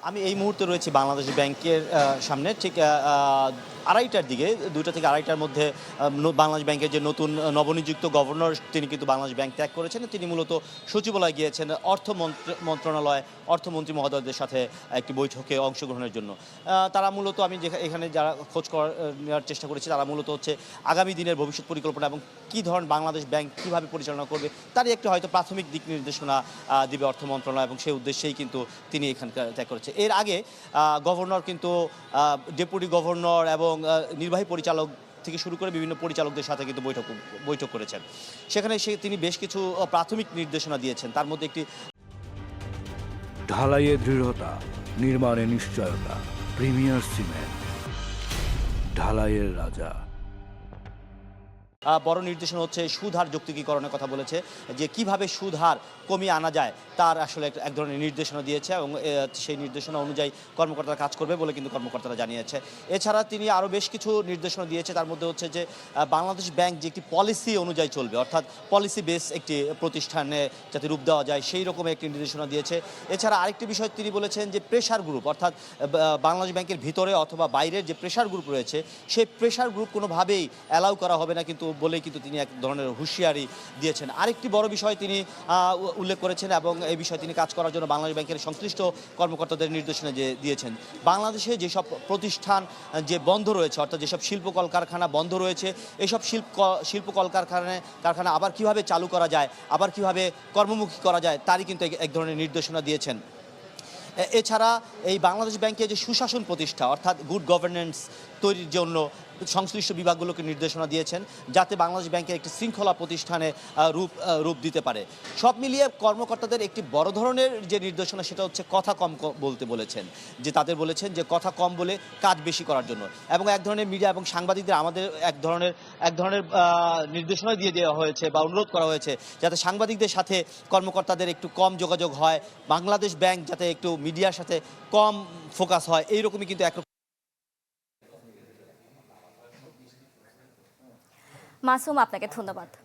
আমি এই মুহূর্তে রয়েছি বাংলাদেশ ব্যাংকের সামনে ঠিক আড়াইটার দিকে ২টা থেকে আড়াইটার মধ্যে বাংলাদেশ ব্যাংকের যে নতুন নবনিযুক্ত গভর্নর তিনি কিন্তু বাংলাদেশ ব্যাংক ত্যাগ করেছেন। তিনি মূলত সচিবালয় গিয়েছেন মন্ত্রণালয় অর্থমন্ত্রী মহোদয়দের সাথে একটি বৈঠকে অংশগ্রহণের জন্য। তারা মূলত আমি এখানে যারা খোঁজ নেওয়ার চেষ্টা করেছি তারা মূলত হচ্ছে আগামী দিনের ভবিষ্যৎ পরিকল্পনা এবং কী ধরনের বাংলাদেশ ব্যাংক কীভাবে পরিচালনা করবে তারই একটি হয়তো প্রাথমিক দিক নির্দেশনা দিবে অর্থ মন্ত্রণালয় এবং সেই উদ্দেশ্যেই কিন্তু তিনি এখানকার ত্যাগ করেছে। এর আগে গভর্নর কিন্তু ডেপুটি গভর্নর এবং নির্বাহী পরিচালক থেকে শুরু করে বিভিন্ন পরিচালকদের সাথে কিন্তু বৈঠক করেছেন। সেখানে তিনি বেশ কিছু প্রাথমিক নির্দেশনা দিয়েছেন। তার মধ্যে একটি ঢালাইয়ে দৃঢ়তা, নির্মাণে নিশ্চয়তা, প্রিমিয়ার সিমেন্ট, ঢালাইয়ের রাজা। বড় নির্দেশনা হচ্ছে সুদহার যৌক্তিকীকরণের কথা বলেছে, যে কিভাবে সুদহার কমিয়ে আনা যায় তার আসলে এক ধরনের নির্দেশনা দিয়েছে এবং সেই নির্দেশনা অনুযায়ী কর্মকর্তারা কাজ করবে বলে কিন্তু কর্মকর্তারা জানিয়েছে। এছাড়া তিনি আরও বেশ কিছু নির্দেশনা দিয়েছে। তার মধ্যে হচ্ছে যে বাংলাদেশ ব্যাংক যে একটি পলিসি অনুযায়ী চলবে, অর্থাৎ পলিসি বেস একটি প্রতিষ্ঠানে যাতে রূপ দেওয়া যায় সেই রকমের একটি নির্দেশনা দিয়েছে। এছাড়া আরেকটি বিষয় তিনি বলেছেন যে প্রেশার গ্রুপ, অর্থাৎ বাংলাদেশ ব্যাংকের ভিতরে অথবা বাইরের যে প্রেশার গ্রুপ রয়েছে সেই প্রেশার গ্রুপ কোনোভাবেই অ্যালাউ করা হবে না কিন্তু বলেই কিন্তু তিনি এক ধরনের হুঁশিয়ারি দিয়েছেন। আরেকটি বড় বিষয় তিনি উল্লেখ করেছেন এবং এই বিষয়ে তিনি কাজ করার জন্য বাংলাদেশ ব্যাংকের সংশ্লিষ্ট কর্মকর্তাদের নির্দেশনা দিয়েছেন। বাংলাদেশে যেসব প্রতিষ্ঠান যে বন্ধ রয়েছে, অর্থাৎ যেসব শিল্প কলকারখানা বন্ধ রয়েছে, এইসব শিল্প কলকারখানা আবার কিভাবে চালু করা যায়, আবার কিভাবে কর্মমুখী করা যায় তারই কিন্তু এক ধরনের নির্দেশনা দিয়েছেন। এছাড়া এই বাংলাদেশ ব্যাংকে যে সুশাসন প্রতিষ্ঠা, অর্থাৎ গুড গভর্নেন্স তৈরির জন্য সংশ্লিষ্ট বিভাগগুলোকে নির্দেশনা দিয়েছেন যাতে বাংলাদেশ ব্যাংকের একটি শৃঙ্খলা প্রতিষ্ঠানে রূপ দিতে পারে। সব মিলিয়ে কর্মকর্তাদের একটি বড় ধরনের যে নির্দেশনা সেটা হচ্ছে কথা কম বলতে বলেছেন, যে তাদের বলেছেন যে কথা কম বলে কাজ বেশি করার জন্য। এবং এক ধরনের মিডিয়া এবং সাংবাদিকদের আমাদের এক ধরনের নির্দেশনা দিয়ে দেওয়া হয়েছে বা অনুরোধ করা হয়েছে যাতে সাংবাদিকদের সাথে কর্মকর্তাদের একটু কম যোগাযোগ হয়, বাংলাদেশ ব্যাংক যাতে একটু মিডিয়ার সাথে কম ফোকাস হয়, এইরকমই কিন্তু মাসুম, আপনাকে ধন্যবাদ।